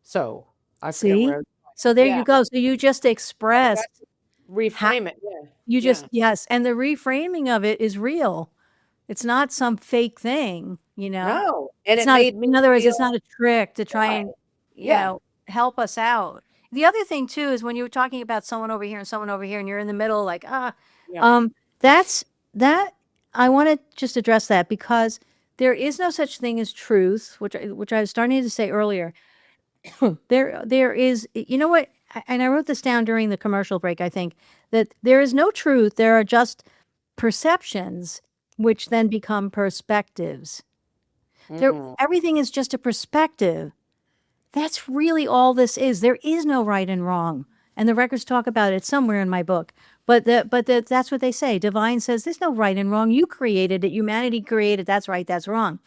So I forget See? where. So there you go. So you just expressed Reframe it. Yeah. you just yes, and the reframing of it is real. It's not some fake thing, No. And It's it not, made me in other words, feel it's not a trick to try and, help us out. The other thing too is when you were talking about someone over here and someone over here and you're in the middle, like, Yeah. that's that I want to just address that because there is no such thing as truth, which I was starting to say earlier. There is, you know what? And I wrote this down during the commercial break, I think, that there is no truth. There are just perceptions, which then become perspectives. Everything is just a perspective. That's really all this is. There is no right and wrong. And the records talk about it somewhere in my book. But that's what they say. Divine says there's no right and wrong. You created it. Humanity created. That's right. That's wrong.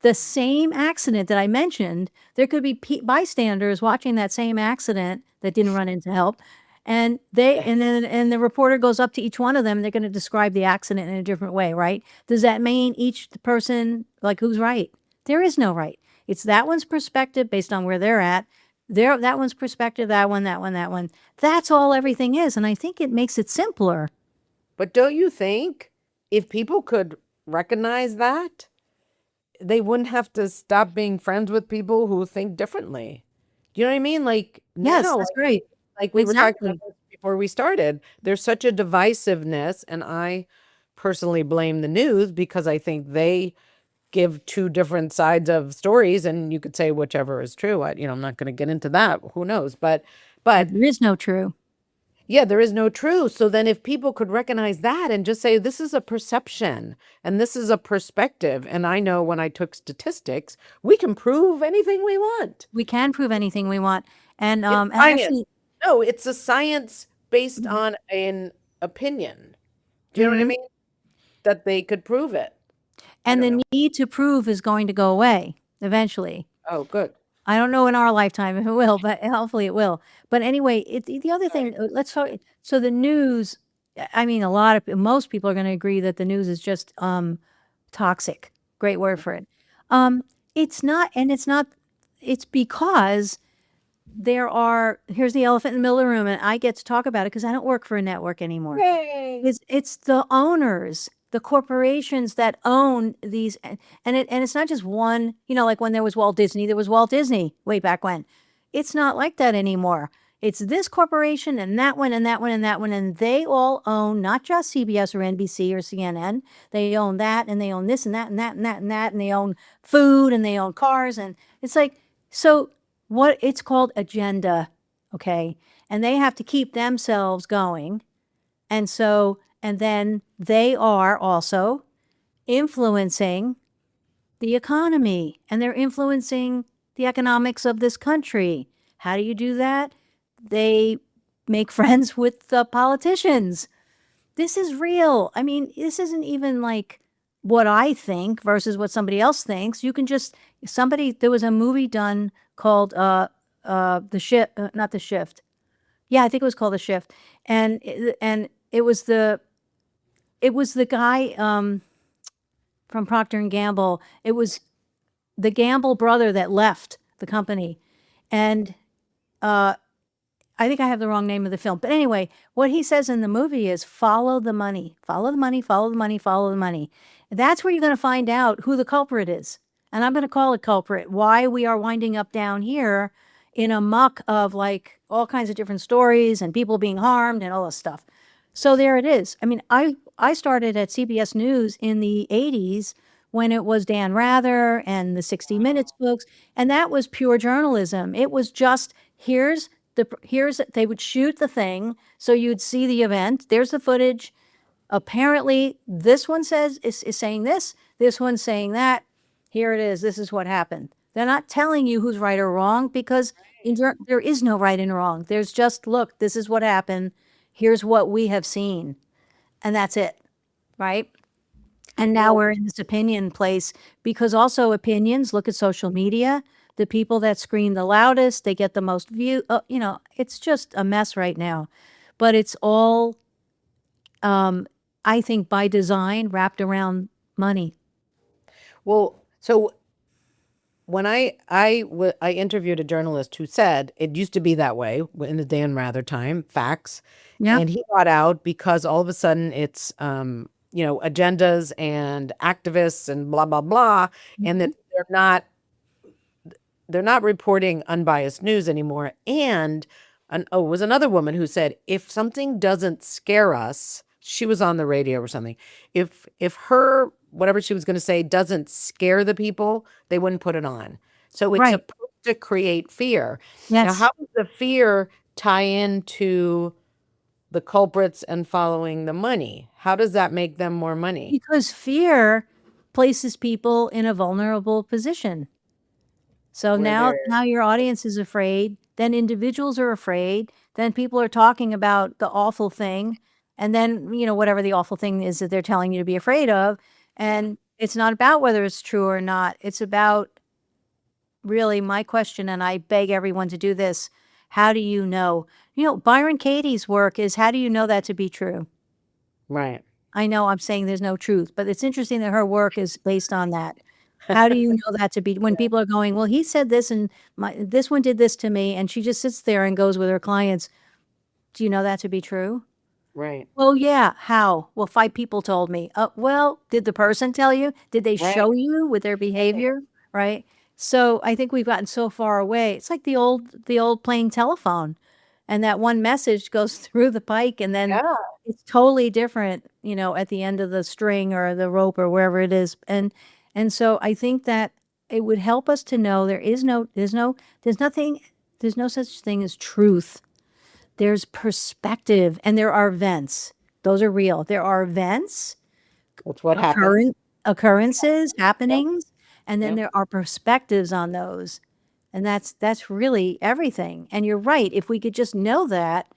The same accident that I mentioned, there could be bystanders watching that same accident that didn't run in to help. And then the reporter goes up to each one of them and they're going to describe the accident in a different way, right? Does that mean each person, like, who's right? There is no right. It's that one's perspective based on where they're at. That one's perspective, that one. That's all everything is. And I think it makes it simpler. But don't you think if people could recognize that, they wouldn't have to stop being friends with people who think differently? Do you know what I mean? Like, Yes, now, that's great. like we were talking Exactly. about this before we started, there's such a divisiveness, and I personally blame the news because I think they give two different sides of stories, and you could say whichever is true. I'm not going to get into that. Who knows? But There is no true. yeah, there is no truth. So then if people could recognize that and just say, this is a perception and this is a perspective. And I know when I took statistics, we can prove anything we want. We can prove anything we want. And It's actually, science. No, it's a science based on an opinion. Do you know what I mean? That they could prove it. and don't the know. need to prove is going to go away eventually. Oh, good. I don't know in our lifetime if it will, but hopefully it will. But anyway, the other thing, let's talk. So the news, I mean, most people are going to agree that the news is just toxic. Great word for it. It's not, it's because here's the elephant in the middle of the room, and I get to talk about it because I don't work for a network anymore. Yay. It's the owners, the corporations that own these, and it's not just one, like when there was Walt Disney way back when. It's not like that anymore. It's this corporation and that one and that one and that one, and they all own not just CBS or NBC or CNN. They own that, and they own this and that and that and that and that, and they own food and they own cars, and it's like, so what it's called agenda, okay? And they have to keep themselves going. And then they are also influencing the economy, and they're influencing the economics of this country. How do you do that? They make friends with the politicians. This is real. I mean, this isn't even like what I think versus what somebody else thinks. You can just, there was a movie done called The Shift, not The Shift. Yeah, I think it was called The Shift. And it was the guy from Procter and Gamble. It was the Gamble brother that left the company, and I think I have the wrong name of the film. But anyway, what he says in the movie is follow the money, follow the money, follow the money, follow the money. That's where you're going to find out who the culprit is. And I'm going to call it culprit. Why we are winding up down here in a muck of like all kinds of different stories and people being harmed and all this stuff. So there it is. I mean, I started at CBS News in the 80s when it was Dan Rather and the 60 Minutes books, and that was pure journalism. It was just here's they would shoot the thing so you'd see the event. There's the footage. Apparently, this one is saying this one's saying that. Here it is. This is what happened. They're not telling you who's right or wrong because there is no right and wrong. There's just, look, this is what happened. Here's what we have seen. And that's it, right? And now we're in this opinion place because also opinions, look at social media. The people that scream the loudest, they get the most view. It's just a mess right now. But it's all, I think, by design, wrapped around money. Well, so when I interviewed a journalist who said it used to be that way in the Dan Rather time, facts, Yeah. and he got out because all of a sudden it's agendas and activists and blah blah blah, and that they're not reporting unbiased news anymore. And it was another woman who said if something doesn't scare us, she was on the radio or something. If her whatever she was going to say doesn't scare the people, they wouldn't put it on. So it's Right. supposed to create fear. Now, Yes. how does the fear tie into the culprits and following the money? How does that make them more money? Because fear places people in a vulnerable position. So now your audience is afraid, then individuals are afraid, then people are talking about the awful thing, and then, whatever the awful thing is that they're telling you to be afraid of, and it's not about whether it's true or not. It's about really my question, and I beg everyone to do this. How do you know? Byron Katie's work is how do you know that to be true? Right. I know I'm saying there's no truth, but it's interesting that her work is based on that. How do you know that to be when people are going, well, he said this and this one did this to me, and she just sits there and goes with her clients. Do you know that to be true? Right. Well, yeah. How? Well, 5 people told me. Well, did the person tell you? Did they show you with their behavior? Right. So I think we've gotten so far away. It's like the old playing telephone, and that one message goes through the pike, and then it's totally different, at the end of the string or the rope or wherever it is. And so I think that it would help us to know there's no such thing as truth. There's perspective, and there are events. Those are real. There are events, That's what happened. occurrences, happenings, and then there are perspectives on those. And that's really everything. And you're right. If we could just know that,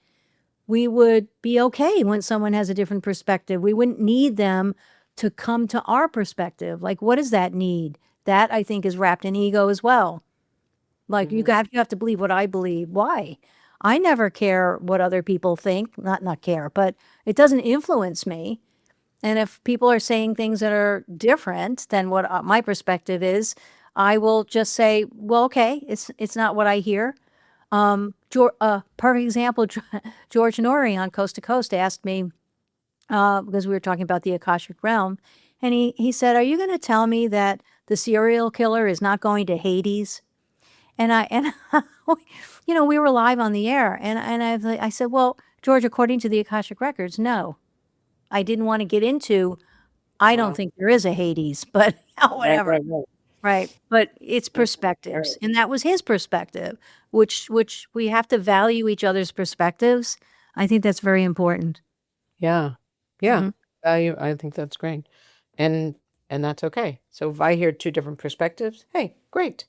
we would be okay when someone has a different perspective. We wouldn't need them to come to our perspective. Like, what does that need? That, I think, is wrapped in ego as well. Like, you have to believe what I believe. Why? I never care what other people think. Not care, but it doesn't influence me. And if people are saying things that are different than what my perspective is, I will just say, well, okay, it's not what I hear. Perfect example, George Norrie on Coast to Coast asked me, because we were talking about the Akashic realm, and he said, are you going to tell me that the serial killer is not going to Hades? And we were live on the air, and I said, well, George, according to the Akashic records, no. I didn't want to get into, I don't think there is a Hades, but whatever. Right. But it's perspectives. And that was his perspective, which we have to value each other's perspectives. I think that's very important. Yeah. Yeah. I think that's great. And that's okay. So if I hear 2 different perspectives, hey, great.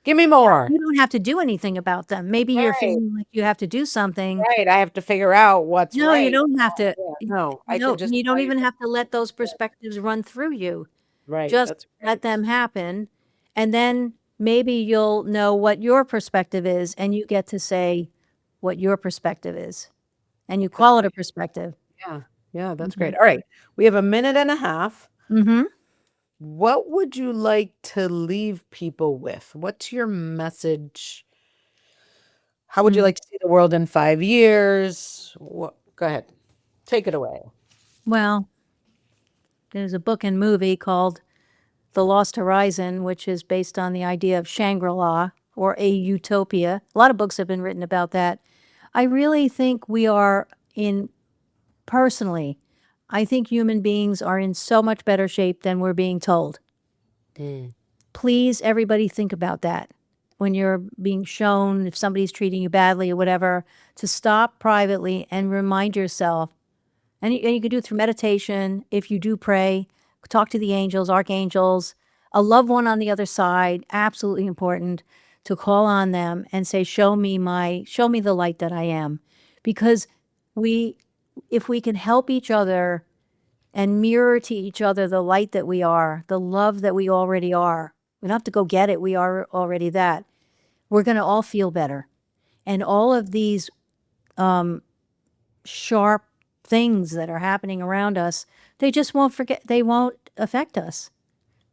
Give me more. You don't have to do anything about them. Maybe you're feeling like you have to do something. Right. I have to figure out what's No, right. you don't have to. No, I No, can just you don't even have to let those perspectives run through you. Right. Just That's let them happen. And then maybe you'll know what your perspective is, and you get to say what your perspective is. And you call it a perspective. Yeah. Yeah, that's great. All right. We have 1.5 minutes. Mm-hmm. What would you like to leave people with? What's your message? How would you like to see the world in 5 years? Go ahead. Take it away. Well, there's a book and movie called The Lost Horizon, which is based on the idea of Shangri-La or a utopia. A lot of books have been written about that. I really think personally, I think human beings are in so much better shape than we're being told. Please, everybody, think about that. When you're being shown, if somebody's treating you badly or whatever, to stop privately and remind yourself. And you can do it through meditation. If you do pray, talk to the angels, archangels, a loved one on the other side, absolutely important to call on them and say, show me the light that I am. Because if we can help each other and mirror to each other the light that we are, the love that we already are, we don't have to go get it, we are already that, we're going to all feel better. And all of these sharp things that are happening around us, they won't affect us.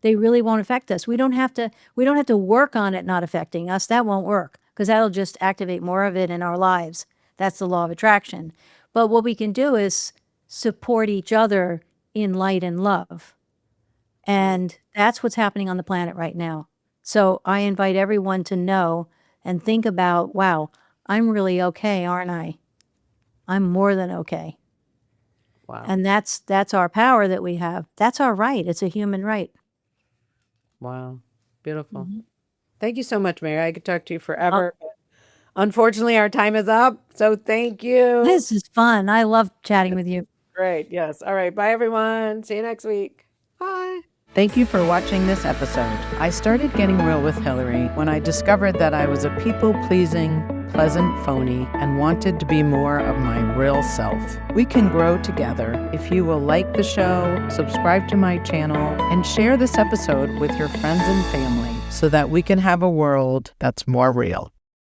They really won't affect us. We don't have to work on it not affecting us. That won't work, because that'll just activate more of it in our lives. That's the law of attraction. But what we can do is support each other in light and love. And that's what's happening on the planet right now. So I invite everyone to know and think about, wow, I'm really okay, aren't I? I'm more than okay. Wow. And that's our power that we have. That's our right. It's a human right. Wow. Beautiful. Thank you so much, Mary. I could talk to you forever. Unfortunately, our time is up. So thank you. This is fun. I love chatting with you. Great. Yes. All right. Bye, everyone. See you next week. Bye. Thank you for watching this episode. I started getting real with Hilary when I discovered that I was a people-pleasing, pleasant phony and wanted to be more of my real self. We can grow together if you will like the show, subscribe to my channel, and share this episode with your friends and family so that we can have a world that's more real.